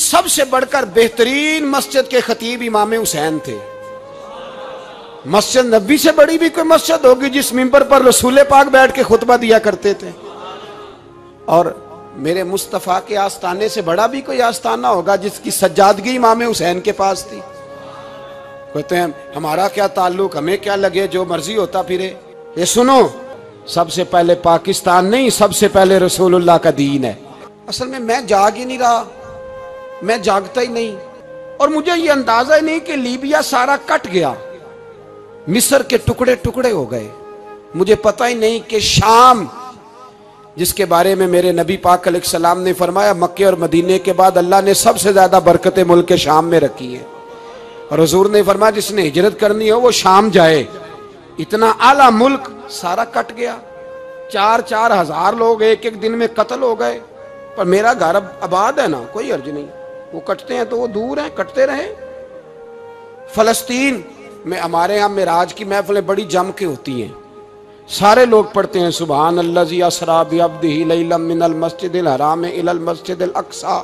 سب سے بڑھ کر بہترین مسجد کے خطیب امام حسین تھے۔ مسجد نبی سے بڑی بھی کوئی مسجد ہوگی جس ممبر پر رسول پاک بیٹھ کے خطبہ دیا کرتے تھے؟ اور میرے مصطفیٰ کے آستانے سے بڑا بھی کوئی آستانہ ہوگا جس کی سجادگی امام حسین کے پاس تھی؟ کہتے ہیں ہمارا کیا تعلق، ہمیں کیا لگے، جو مرضی ہوتا پھرے۔ یہ سنو، سب سے پہلے پاکستان نہیں، سب سے پہلے رسول اللہ کا دین ہے۔ اصل میں جاگ ہی نہیں رہا، میں جاگتا ہی نہیں، اور مجھے یہ اندازہ ہی نہیں کہ لیبیا سارا کٹ گیا، مصر کے ٹکڑے ٹکڑے ہو گئے۔ مجھے پتہ ہی نہیں کہ شام، جس کے بارے میں میرے نبی پاک علیہ السلام نے فرمایا مکے اور مدینے کے بعد اللہ نے سب سے زیادہ برکتیں ملک شام میں رکھی ہیں، اور حضور نے فرمایا جس نے ہجرت کرنی ہو وہ شام جائے۔ اتنا اعلیٰ ملک سارا کٹ گیا، 4,000 ہزار لوگ ایک ایک دن میں قتل ہو گئے، پر میرا گھر اب آباد ہے نا، کوئی حرج نہیں، وہ کٹتے ہیں تو وہ دور ہیں، کٹتے رہیں۔ فلسطین میں ہمارے ہاں معراج کی محفلیں بڑی جم کے ہوتی ہیں، سارے لوگ پڑھتے ہیں سبحان الذی اسریٰ بعبدہ لیلا من المسجد الحرام الی المسجد الاقصی۔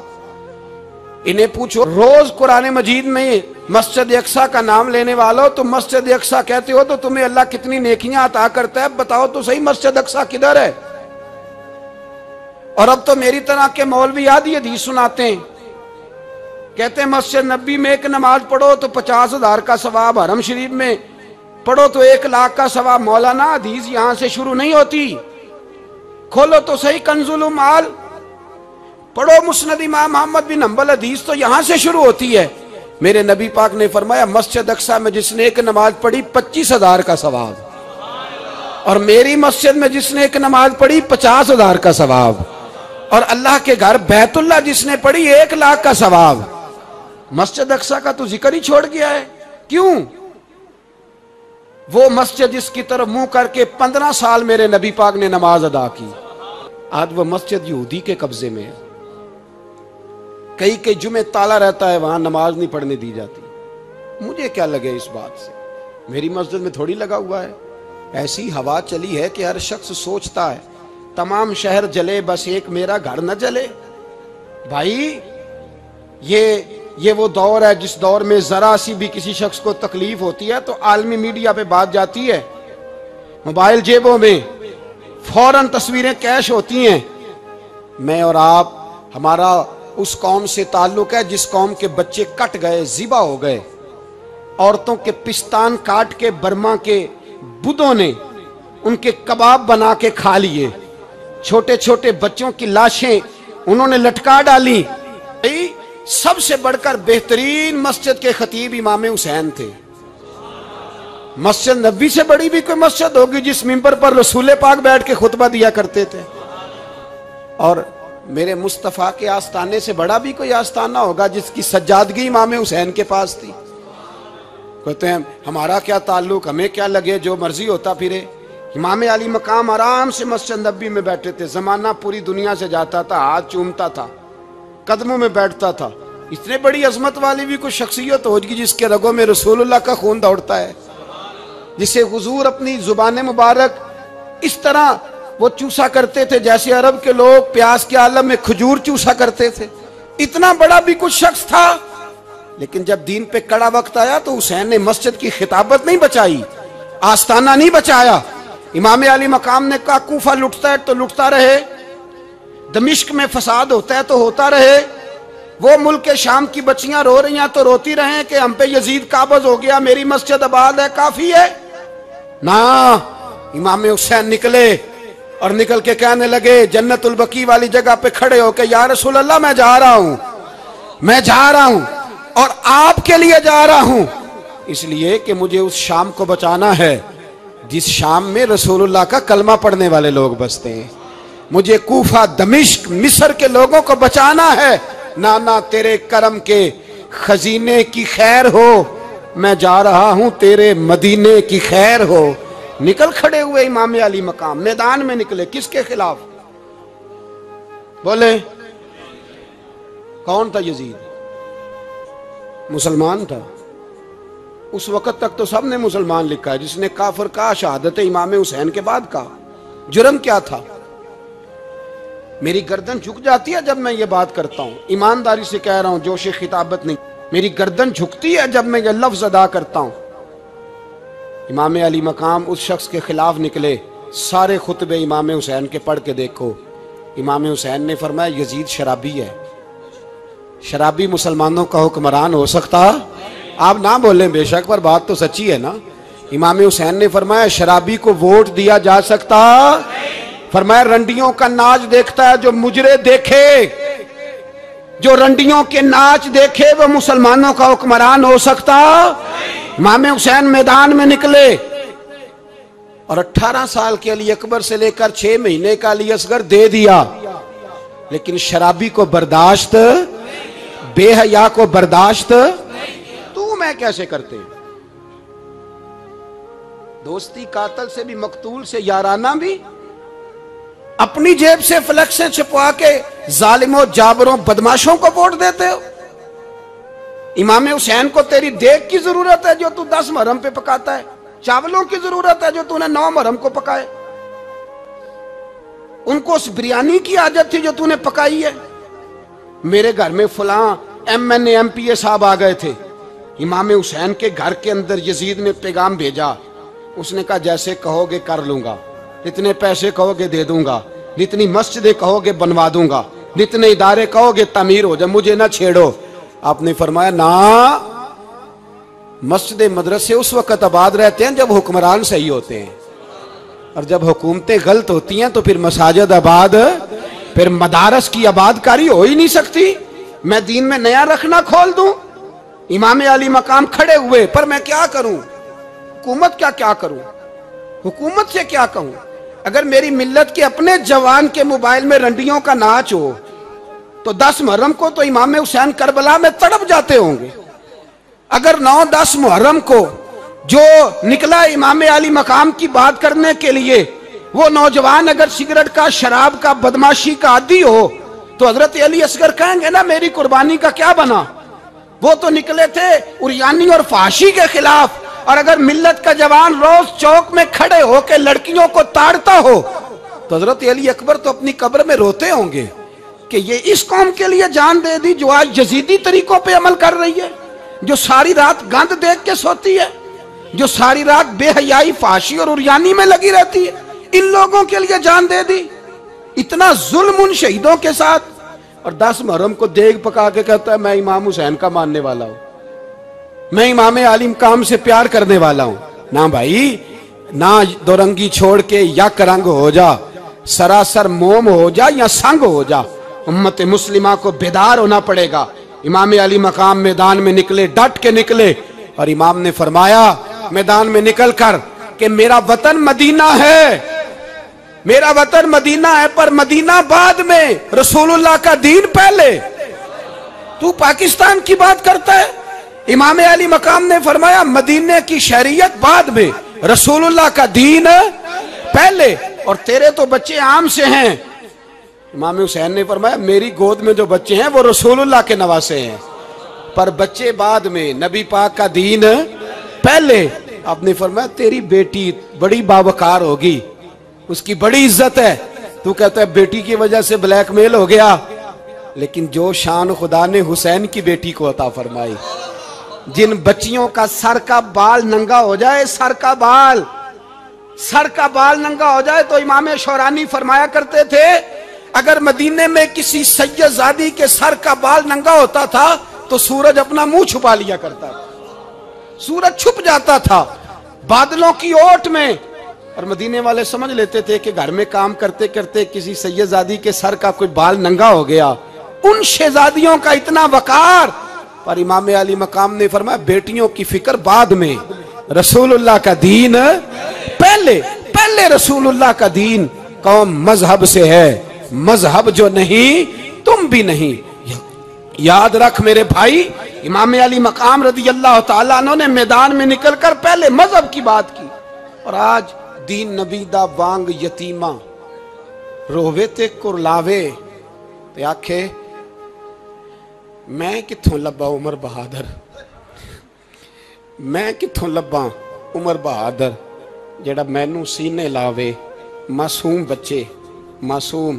انہیں پوچھو روز قرآن مجید میں مسجد اقصی کا نام لینے والوں، تم مسجد اقصی کہتے ہو تو تمہیں اللہ کتنی نیکیاں عطا کرتا ہے، بتاؤ تو صحیح مسجد اقصی کدھر ہے؟ اور اب تو میری طرح کے مولوی آدھی حدیث سناتے ہیں، کہتے ہیں مسجد نبی میں ایک نماز پڑھو تو 50,000 کا ثواب، حرم شریف میں پڑھو تو 1,00,000 کا ثواب۔ مولانا حدیث یہاں سے شروع نہیں ہوتی، کھولو تو صحیح کنز المال، پڑھو مسند امام محمد بن حنبل، حدیث تو یہاں سے شروع ہوتی ہے۔ میرے نبی پاک نے فرمایا مسجد اقصی میں جس نے ایک نماز پڑھی 25,000 کا ثواب، اور میری مسجد میں جس نے ایک نماز پڑھی 50,000 کا ثواب، اور اللہ کے گھر بیت اللہ جس نے پڑھی 1,00,000 کا ثواب۔ مسجد اقصی کا تو ذکر ہی چھوڑ گیا ہے، کیوں؟ وہ مسجد جس کی طرف منہ کر کے 15 سال میرے نبی پاک نے نماز ادا کی، آج وہ مسجد یہودی کے قبضے میں ہے۔ کئی جمعے تالا رہتا ہے، وہاں نماز نہیں پڑھنے دی جاتی۔ مجھے کیا لگے اس بات سے، میری مسجد میں تھوڑی لگا ہوا ہے۔ ایسی ہوا چلی ہے کہ ہر شخص سوچتا ہے تمام شہر جلے بس ایک میرا گھر نہ جلے۔ بھائی یہ وہ دور ہے جس دور میں ذرا سی بھی کسی شخص کو تکلیف ہوتی ہے تو عالمی میڈیا پہ بات جاتی ہے، موبائل جیبوں میں فوراً تصویریں کیش ہوتی ہیں۔ میں اور آپ، ہمارا اس قوم سے تعلق ہے جس قوم کے بچے کٹ گئے، ذبح ہو گئے، عورتوں کے پستان کاٹ کے برما کے بدھوں نے ان کے کباب بنا کے کھا لیے، چھوٹے چھوٹے بچوں کی لاشیں انہوں نے لٹکا ڈالی۔ سب سے بڑھ کر بہترین مسجد کے خطیب امام حسین تھے۔ مسجد نبی سے بڑی بھی کوئی مسجد ہوگی جس ممبر پر رسول پاک بیٹھ کے خطبہ دیا کرتے تھے؟ اور میرے مصطفیٰ کے آستانے سے بڑا بھی کوئی آستانہ ہوگا جس کی سجادگی امام حسین کے پاس تھی؟ کہتے ہیں ہمارا کیا تعلق، ہمیں کیا لگے، جو مرضی ہوتا پھرے۔ امام علی مقام آرام سے مسجد نبی میں بیٹھے تھے، زمانہ پوری دنیا سے جاتا تھا، ہاتھ چومتا تھا، قدموں میں بیٹھتا تھا۔ اتنے بڑی عظمت والی بھی کوئی شخصیت ہوگی جس کے رگوں میں رسول اللہ کا خون دوڑتا ہے، جسے حضور اپنی زبان مبارک اس طرح وہ چوسا کرتے تھے جیسے عرب کے لوگ پیاس کے عالم میں کھجور چوسا کرتے تھے۔ اتنا بڑا بھی کچھ شخص تھا، لیکن جب دین پہ کڑا وقت آیا تو حسین نے مسجد کی خطابت نہیں بچائی، آستانہ نہیں بچایا۔ امام علی مقام نے کہا کوفہ لٹتا ہے تو لٹتا رہے، دمشق میں فساد ہوتا ہے تو ہوتا رہے، وہ ملک شام کی بچیاں رو رہی ہیں تو روتی رہیں کہ ہم پہ یزید قابض ہو گیا، میری مسجد آباد ہے، کافی ہے نا۔ امام حسین نکلے اور نکل کے کہنے لگے جنت البقیع والی جگہ پہ کھڑے ہو کہ یا رسول اللہ میں جا رہا ہوں اور آپ کے لیے جا رہا ہوں، اس لیے کہ مجھے اس شام کو بچانا ہے جس شام میں رسول اللہ کا کلمہ پڑھنے والے لوگ بستے ہیں۔ مجھے کوفہ، دمشق، مصر کے لوگوں کو بچانا ہے۔ نانا تیرے کرم کے خزینے کی خیر ہو، میں جا رہا ہوں تیرے مدینے کی خیر ہو۔ نکل کھڑے ہوئے امام علی مقام، میدان میں نکلے، کس کے خلاف؟ بولے کون تھا؟ یزید مسلمان تھا، اس وقت تک تو سب نے مسلمان لکھا ہے، جس نے کافر کہا شہادت امام حسین کے بعد کہا۔ جرم کیا تھا؟ میری گردن جھک جاتی ہے جب میں یہ بات کرتا ہوں، ایمانداری سے کہہ رہا ہوں، جوش خطابت نہیں، میری گردن جھکتی ہے جب میں یہ لفظ ادا کرتا ہوں۔ امام علی مقام اس شخص کے خلاف نکلے، سارے خطبے امام حسین کے پڑھ کے دیکھو، امام حسین نے فرمایا یزید شرابی ہے۔ شرابی مسلمانوں کا حکمران ہو سکتا؟ آپ نہ بولیں بے شک، پر بات تو سچی ہے نا۔ امام حسین نے فرمایا شرابی کو ووٹ دیا جا سکتا؟ فرمایا رنڈیوں کا ناچ دیکھتا ہے جو مجرے دیکھے، جو رنڈیوں کے ناچ دیکھے وہ مسلمانوں کا حکمران ہو سکتا؟ امام حسین میدان میں نکلے اور 18 سال کے علی اکبر سے لے کر 6 مہینے کا علی اصغر دے دیا، لیکن شرابی کو برداشت، بے حیا کو برداشت تو میں کیسے کرتے؟ دوستی قاتل سے بھی، مقتول سے یارانہ بھی، اپنی جیب سے فلیکسیں چھپوا کے ظالموں جابروں بدماشوں کو ووٹ دیتے ہو۔ امام حسین کو تیری دیگ کی ضرورت ہے جو تو 10 محرم پہ پکاتا ہے، چاولوں کی ضرورت ہے جو تو نے 9 محرم کو پکائے، ان کو اس بریانی کی عادت تھی جو تو نے پکائی ہے۔ میرے گھر میں فلاں MNA MPA صاحب آ گئے تھے، امام حسین کے گھر کے اندر یزید نے پیغام بھیجا، اس نے کہا جیسے کہو گے کر لوں گا، جتنے پیسے کہو گے دے دوں گا، جتنی مسجدیں کہو گے بنوا دوں گا، جتنے ادارے کہو گے تعمیر ہو جائے، مجھے نہ چھیڑو۔ آپ نے فرمایا نا، مسجد مدرسے اس وقت آباد رہتے ہیں جب حکمران صحیح ہوتے ہیں، اور جب حکومتیں غلط ہوتی ہیں تو پھر مساجد آباد، پھر مدارس کی آباد کاری ہو ہی نہیں سکتی۔ میں دین میں نیا رکھنا کھول دوں؟ امام علی مقام کھڑے ہوئے، پر میں کیا کروں؟ حکومت کیا کروں؟ حکومت سے کیا کہوں؟ اگر میری ملت کے اپنے جوان کے موبائل میں رنڈیوں کا ناچ ہو تو 10 محرم کو تو امام حسین کربلا میں تڑپ جاتے ہوں گے۔ اگر 9-10 محرم کو جو نکلا امام علی مقام کی بات کرنے کے لیے، وہ نوجوان اگر سگریٹ کا، شراب کا، بدماشی کا عادی ہو تو حضرت علی اصغر کہیں گے نا میری قربانی کا کیا بنا؟ وہ تو نکلے تھے عریانی اور فحاشی کے خلاف، اور اگر ملت کا جوان روز چوک میں کھڑے ہو کے لڑکیوں کو تاڑتا ہو تو حضرت علی اکبر تو اپنی قبر میں روتے ہوں گے کہ یہ اس قوم کے لیے جان دے دی جو آج یزیدی طریقوں پہ عمل کر رہی ہے، جو ساری رات گند دیکھ کے سوتی ہے، جو ساری رات بے حیائی، فحاشی اور عریانی میں لگی رہتی ہے، ان لوگوں کے لیے جان دے دی۔ اتنا ظلم ان شہیدوں کے ساتھ، اور 10 محرم کو دیگ پکا کے کہتا ہے میں امام حسین کا ماننے والا ہوں، میں امام علی مقام سے پیار کرنے والا ہوں۔ نہ بھائی، نہ دو رنگی چھوڑ کے یک رنگ ہو جا، سراسر موم ہو جا یا سنگ ہو جا، امت مسلمہ کو بیدار ہونا پڑے گا۔ امام علی مقام میدان میں نکلے، ڈٹ کے نکلے، اور امام نے فرمایا میدان میں نکل کر کہ میرا وطن مدینہ ہے، میرا وطن مدینہ ہے، پر مدینہ بعد میں، رسول اللہ کا دین پہلے۔ تو پاکستان کی بات کرتا ہے؟ امام علی مقام نے فرمایا مدینہ کی شہریت بعد میں، رسول اللہ کا دین پہلے، اور تیرے تو بچے عام سے ہیں۔ امام حسین نے فرمایا میری گود میں جو بچے ہیں وہ رسول اللہ کے نواسے ہیں، پر بچے بعد میں، نبی پاک کا دین پہلے۔ آپ نے فرمایا تیری بیٹی بڑی باوقار ہوگی، اس کی بڑی عزت ہے، تو کہتا ہے بیٹی کی وجہ سے بلیک میل ہو گیا، لیکن جو شان خدا نے حسین کی بیٹی کو عطا فرمائی، جن بچیوں کا سر کا بال ننگا ہو جائے، سر کا بال ننگا ہو جائے، تو امام شورانی فرمایا کرتے تھے اگر مدینے میں کسی سید زادی کے سر کا بال ننگا ہوتا تھا تو سورج اپنا منہ چھپا لیا کرتا تھا، سورج چھپ جاتا تھا بادلوں کی اوٹ میں، اور مدینے والے سمجھ لیتے تھے کہ گھر میں کام کرتے کرتے کسی سید زادی کے سر کا کوئی بال ننگا ہو گیا۔ ان شہزادیوں کا اتنا وقار، پر امام علی مقام نے فرمایا بیٹیوں کی فکر بعد میں، رسول اللہ کا دین پہلے رسول اللہ کا دین۔ قوم مذہب سے ہے، مذہب جو نہیں تم بھی نہیں۔ یاد رکھ میرے بھائی، امام علی مقام رضی اللہ تعالیٰ عنہ نے میدان میں نکل کر پہلے مذہب کی بات کی، اور آج دین نبی دا وانگ یتیمہ رووے تے کرلاوے تے آکھے میں کتھوں لبا عمر بہادر، میں کتھوں لبا عمر بہادر جڑا مینوں سینے لاوے، معصوم بچے، معصوم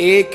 1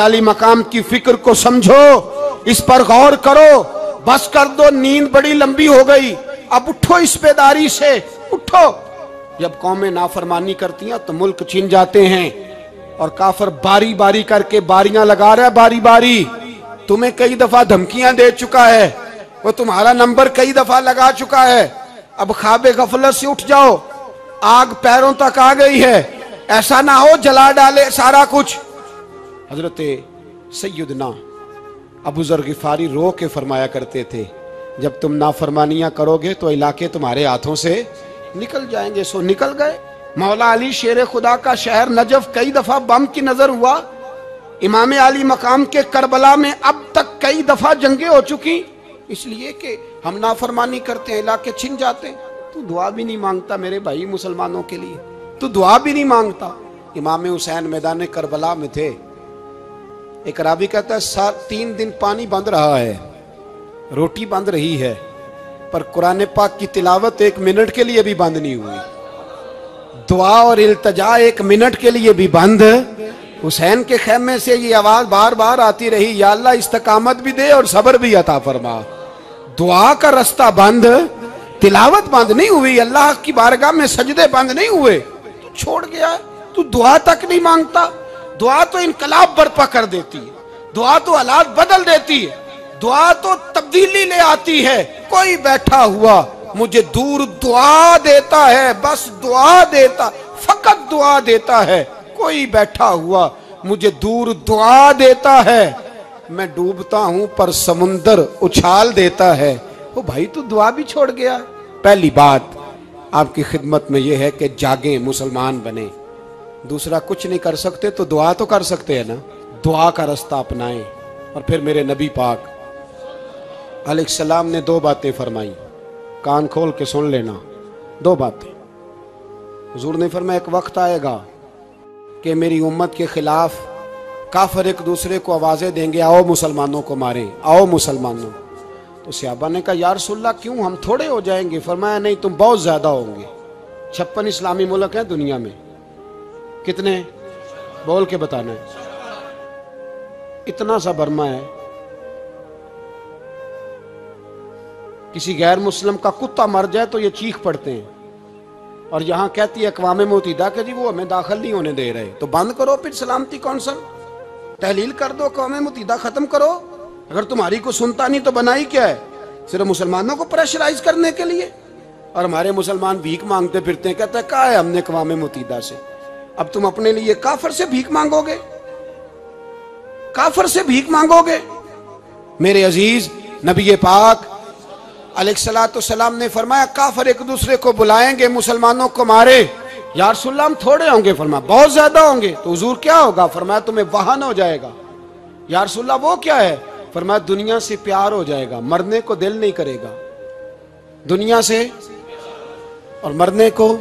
علی مقام کی فکر کو سمجھو، اس پر غور کرو، بس کر دو، نیند بڑی لمبی ہو گئی، اب اٹھو اس بیداری سے، اٹھو۔ جب قومیں نافرمانی کرتی ہیں تو ملک چھن جاتے ہیں، اور کافر باری باری کر کے باریاں لگا رہا ہے، باری باری تمہیں کئی دفعہ دھمکیاں دے چکا ہے، وہ تمہارا نمبر کئی دفعہ لگا چکا ہے، اب خواب غفلت سے اٹھ جاؤ، آگ پیروں تک آ گئی ہے، ایسا نہ ہو جلا ڈالے سارا کچھ۔ حضرت سیدنا ابو ذر غفاری رو کے فرمایا کرتے تھے، جب تم نافرمانیاں کرو گے تو علاقے تمہارے ہاتھوں سے نکل جائیں گے، سو نکل گئے۔ مولا علی شیر خدا کا شہر نجف کئی دفعہ بم کی نظر ہوا، امام علی مقام کے کربلا میں اب تک کئی دفعہ جنگیں ہو چکی، اس لیے کہ ہم نافرمانی کرتے ہیں، علاقے چھن جاتے ہیں۔ تو دعا بھی نہیں مانگتا میرے بھائی مسلمانوں کے لیے، تو دعا بھی نہیں مانگتا۔ امام حسین میدان کربلا میں تھے، ایک راوی کہتا ہے 3 دن پانی بند رہا ہے، روٹی بند رہی ہے، پر قرآن پاک کی تلاوت 1 منٹ کے لیے بھی بند نہیں ہوئی، دعا اور التجا 1 منٹ کے لیے بھی بند۔ حسین کے خیمے سے یہ آواز بار بار آتی رہی، یا اللہ استقامت بھی دے اور صبر بھی عطا فرما۔ دعا کا رستہ بند، تلاوت بند نہیں ہوئی، اللہ کی بارگاہ میں سجدے بند نہیں ہوئے، تو چھوڑ گیا، تو دعا تک نہیں مانگتا۔ دعا تو انقلاب برپا کر دیتی ہے، دعا تو حالات بدل دیتی ہے، دعا تو تبدیلی لے آتی ہے۔ کوئی بیٹھا ہوا مجھے دور دعا دیتا ہے، بس دعا دیتا، فقط دعا دیتا ہے۔ کوئی بیٹھا ہوا مجھے دور دعا دیتا ہے، میں ڈوبتا ہوں پر سمندر اچھال دیتا ہے۔ وہ بھائی تو دعا بھی چھوڑ گیا۔ پہلی بات آپ کی خدمت میں یہ ہے کہ جاگیں، مسلمان بنیں۔ دوسرا کچھ نہیں کر سکتے تو دعا تو کر سکتے ہیں نا، دعا کا رستہ اپنائیں۔ اور پھر میرے نبی پاک علیہ السلام نے 2 باتیں فرمائی، کان کھول کے سن لینا، 2 باتیں۔ حضور نے فرمایا ایک وقت آئے گا کہ میری امت کے خلاف کافر ایک دوسرے کو آوازیں دیں گے، آؤ مسلمانوں کو ماریں، آؤ مسلمانوں۔ تو صحابہ نے کہا یا رسول اللہ کیوں، ہم تھوڑے ہو جائیں گے؟ فرمایا نہیں، تم بہت زیادہ ہوں گے۔ 56 اسلامی ملک ہیں دنیا میں، کتنے بول کے بتانا ہے؟ اتنا سا برما ہے، کسی غیر مسلم کا کتا مر جائے تو یہ چیخ پڑتے ہیں، اور یہاں کہتی ہے اقوام متحدہ کہ جی وہ ہمیں داخل نہیں ہونے دے رہے، تو بند کرو پھر سلامتی کونسل، تحلیل کر دو، اقوام متحدہ ختم کرو۔ اگر تمہاری کو سنتا نہیں تو بنائی کیا ہے؟ صرف مسلمانوں کو پریشرائز کرنے کے لیے۔ اور ہمارے مسلمان بھیک مانگتے پھرتے ہیں، کہتا ہے کہا ہے ہم نے اقوام متحدہ سے، اب تم اپنے لیے کافر سے بھیک مانگو گے، کافر سے بھیک مانگو گے؟ میرے عزیز نبی پاک علیہ السلام نے فرمایا کافر ایک دوسرے کو بلائیں گے مسلمانوں کو مارے۔ یا رسول اللہ ہم تھوڑے ہوں گے، فرمایا بہت زیادہ ہوں گے۔ تو حضور کیا ہوگا؟ فرمایا تمہیں وہن ہو جائے گا۔ یا رسول اللہ وہ کیا ہے؟ فرمایا دنیا سے پیار ہو جائے گا، مرنے کو دل نہیں کرے گا، دنیا سے اور مرنے کو۔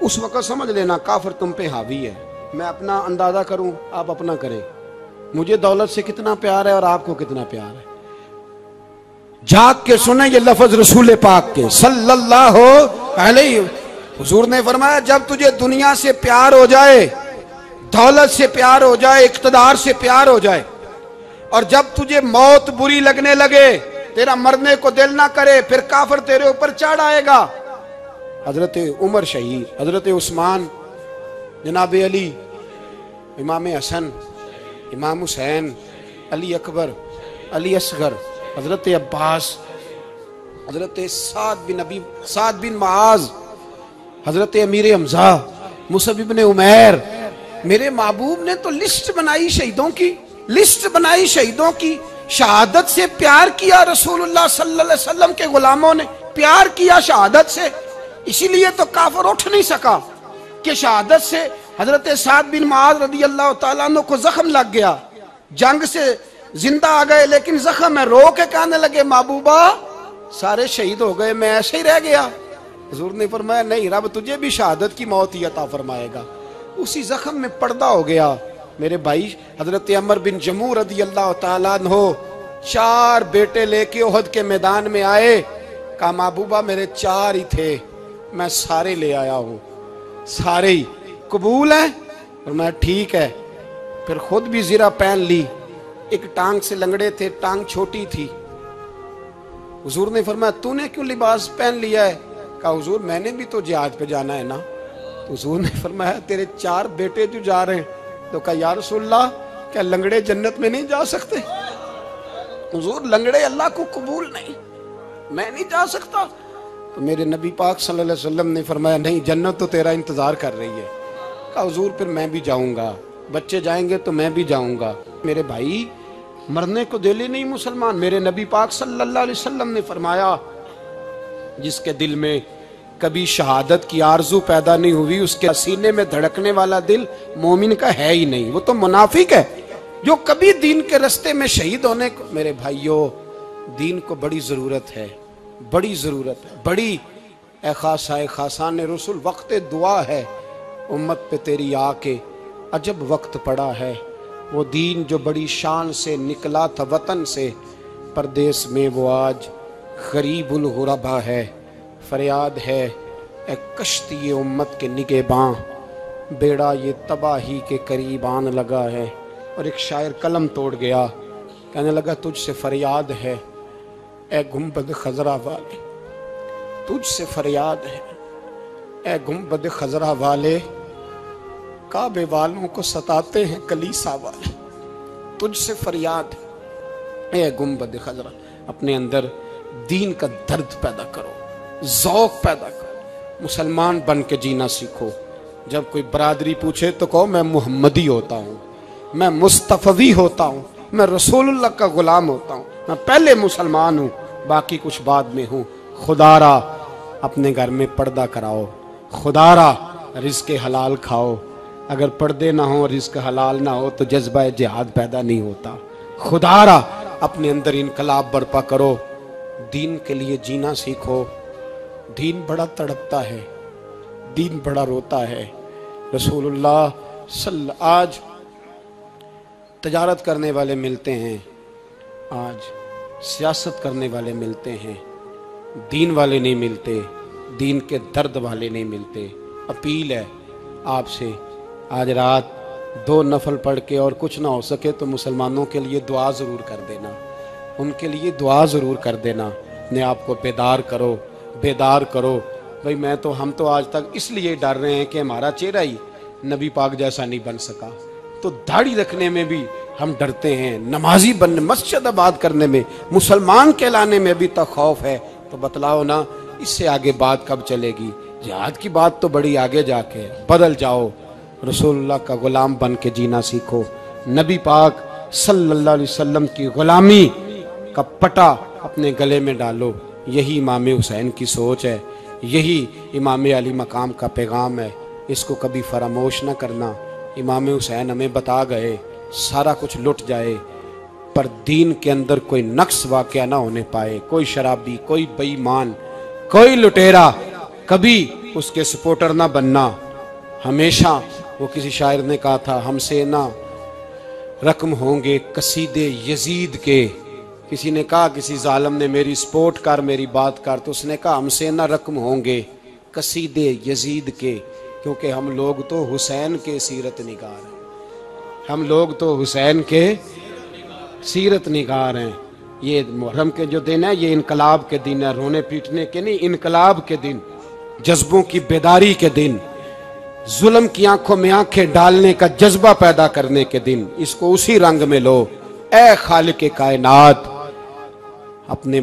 اس وقت سمجھ لینا کافر تم پہ حاوی ہے۔ میں اپنا اندازہ کروں، آپ اپنا کریں، مجھے دولت سے کتنا پیار ہے اور آپ کو کتنا پیار ہے۔ جھاگ کے سنیں یہ لفظ رسول پاک کے صلی اللہ علیہ۔ حضور نے فرمایا جب تجھے دنیا سے پیار ہو جائے، دولت سے پیار ہو جائے، اقتدار سے پیار ہو جائے، اور جب تجھے موت بری لگنے لگے، تیرا مرنے کو دل نہ کرے، پھر کافر تیرے اوپر چڑھ آئے گا۔ حضرت عمر شہید، حضرت عثمان، جناب علی، امام حسن، امام حسین، علی اکبر، علی اصغر، حضرت عباس، حضرت سعد بن معاذ، حضرت امیر حمزہ، مصعب بن عمیر۔ میرے محبوب نے تو لسٹ بنائی شہیدوں کی، لسٹ بنائی شہیدوں کی۔ شہادت سے پیار کیا رسول اللہ صلی اللہ علیہ وسلم کے غلاموں نے، پیار کیا شہادت سے، اسی لیے تو کافر اٹھ نہیں سکا کہ شہادت سے حضرت سعد بن معاذ رضی اللہ تعالیٰ عنہ کو زخم لگ گیا، جنگ سے زندہ آ گئے لیکن زخم ہے، رو کے کہنے لگے محبوبہ سارے شہید ہو گئے، میں ایسے ہی رہ گیا۔ حضور نے فرمایا نہیں، رب تجھے بھی شہادت کی موت ہی عطا فرمائے گا۔ اسی زخم میں پردہ ہو گیا۔ میرے بھائی حضرت عمر بن جموح رضی اللہ تعالیٰ عنہ 4 بیٹے لے کے احد کے میدان میں آئے، کہا محبوبہ میرے 4 ہی تھے، میں سارے لے آیا ہوں، سارے ہی قبول ہیں؟ اور میں ٹھیک ہے، پھر خود بھی زرہ پہن لی. ایک ٹانگ سے لنگڑے تھے, ٹانگ چھوٹی تھی. حضور نے فرمایا تو نے کیوں لباس پہن لیا ہے؟ کہا حضور میں نے بھی تو جہاد پہ جانا ہے نا. تو حضور نے فرمایا تیرے 4 بیٹے جو جا رہے ہیں. تو کہا یا رسول اللہ کیا لنگڑے جنت میں نہیں جا سکتے؟ حضور لنگڑے اللہ کو قبول نہیں, میں نہیں جا سکتا. تو میرے نبی پاک صلی اللہ علیہ وسلم نے فرمایا نہیں, جنت تو تیرا انتظار کر رہی ہے. کہا حضور پھر میں بھی جاؤں گا, بچے جائیں گے تو میں بھی جاؤں گا. میرے بھائی مرنے کو دل ہی نہیں مسلمان. میرے نبی پاک صلی اللہ علیہ وسلم نے فرمایا جس کے دل میں کبھی شہادت کی آرزو پیدا نہیں ہوئی, اس کے سینے میں دھڑکنے والا دل مومن کا ہے ہی نہیں, وہ تو منافق ہے. جو کبھی دین کے رستے میں شہید ہونے کو, میرے بھائیوں دین کو بڑی ضرورت ہے, بڑی ضرورت ہے, بڑی. اے خاصائے خاصان رسول وقت دعا ہے امت پہ تیری آ کے عجب وقت پڑا ہے. وہ دین جو بڑی شان سے نکلا تھا وطن سے, پردیس میں وہ آج غریب الغربا ہے. فریاد ہے اے کشتی امت کے نگہباں, بیڑا یہ تباہی کے قریب آن لگا ہے. اور ایک شاعر قلم توڑ گیا, کہنے لگا تجھ سے فریاد ہے اے گنبد خضرا والے, تجھ سے فریاد ہے اے گنبد خضرا والے, کعبے والوں کو ستاتے ہیں کلیسا والے. تجھ سے فریاد ہے اے گنبد خضرا. اپنے اندر دین کا درد پیدا کرو, ذوق پیدا کرو, مسلمان بن کے جینا سیکھو. جب کوئی برادری پوچھے تو کہو میں محمدی ہوتا ہوں, میں مصطفی ہوتا ہوں, میں رسول اللہ کا غلام ہوتا ہوں, میں پہلے مسلمان ہوں باقی کچھ بعد میں ہوں. خدا را اپنے گھر میں پردہ کراؤ, خدا را رزق حلال کھاؤ. اگر پردے نہ ہوں, رزق حلال نہ ہو تو جذبہ جہاد پیدا نہیں ہوتا. خدا را اپنے اندر انقلاب برپا کرو, دین کے لیے جینا سیکھو. دین بڑا تڑپتا ہے, دین بڑا روتا ہے. رسول اللہ آج تجارت کرنے والے ملتے ہیں, آج سیاست کرنے والے ملتے ہیں, دین والے نہیں ملتے, دین کے درد والے نہیں ملتے. اپیل ہے آپ سے, آج رات 2 نفل پڑھ کے اور کچھ نہ ہو سکے تو مسلمانوں کے لیے دعا ضرور کر دینا, ان کے لیے دعا ضرور کر دینا. اپنے آپ کو بیدار کرو, بیدار کرو. بھئی ہم تو آج تک اس لیے ڈر رہے ہیں کہ ہمارا چہرہ ہی نبی پاک جیسا نہیں بن سکا, تو داڑھی رکھنے میں بھی ہم ڈرتے ہیں, نمازی بننے, مسجد آباد کرنے میں, مسلمان کہلانے میں بھی تو خوف ہے. تو بتلاؤ نا اس سے آگے بات کب چلے گی؟ جہاد کی بات تو بڑی آگے جا کے. بدل جاؤ, رسول اللہ کا غلام بن کے جینا سیکھو. نبی پاک صلی اللہ علیہ وسلم کی غلامی کا پٹا اپنے گلے میں ڈالو. یہی امام حسین کی سوچ ہے, یہی امام علی مقام کا پیغام ہے. اس کو کبھی فراموش نہ کرنا. امام حسین ہمیں بتا گئے سارا کچھ لٹ جائے پر دین کے اندر کوئی نقص واقعہ نہ ہونے پائے. کوئی شرابی, کوئی بے ایمان, کوئی لٹیرا کبھی اس کے سپورٹر نہ بننا. ہمیشہ وہ کسی شاعر نے کہا تھا ہم سے نہ رقم ہوں گے قصیدے یزید کے. کسی نے کہا کسی ظالم نے میری سپورٹ کر, میری بات کر, تو اس نے کہا ہم سے نہ رقم ہوں گے قصیدے یزید کے, کیونکہ ہم لوگ تو حسین کے سیرت نگار ہیں. ہم لوگ تو حسین کے سیرت نگار ہیں. یہ محرم کے جو دن ہے یہ انقلاب کے دن ہے, رونے پیٹنے کے نہیں, انقلاب کے دن, جذبوں کی بیداری کے دن, ظلم کی آنکھوں میں آنکھیں ڈالنے کا جذبہ پیدا کرنے کے دن. اس کو اسی رنگ میں لو. اے خالق کائنات, اپنے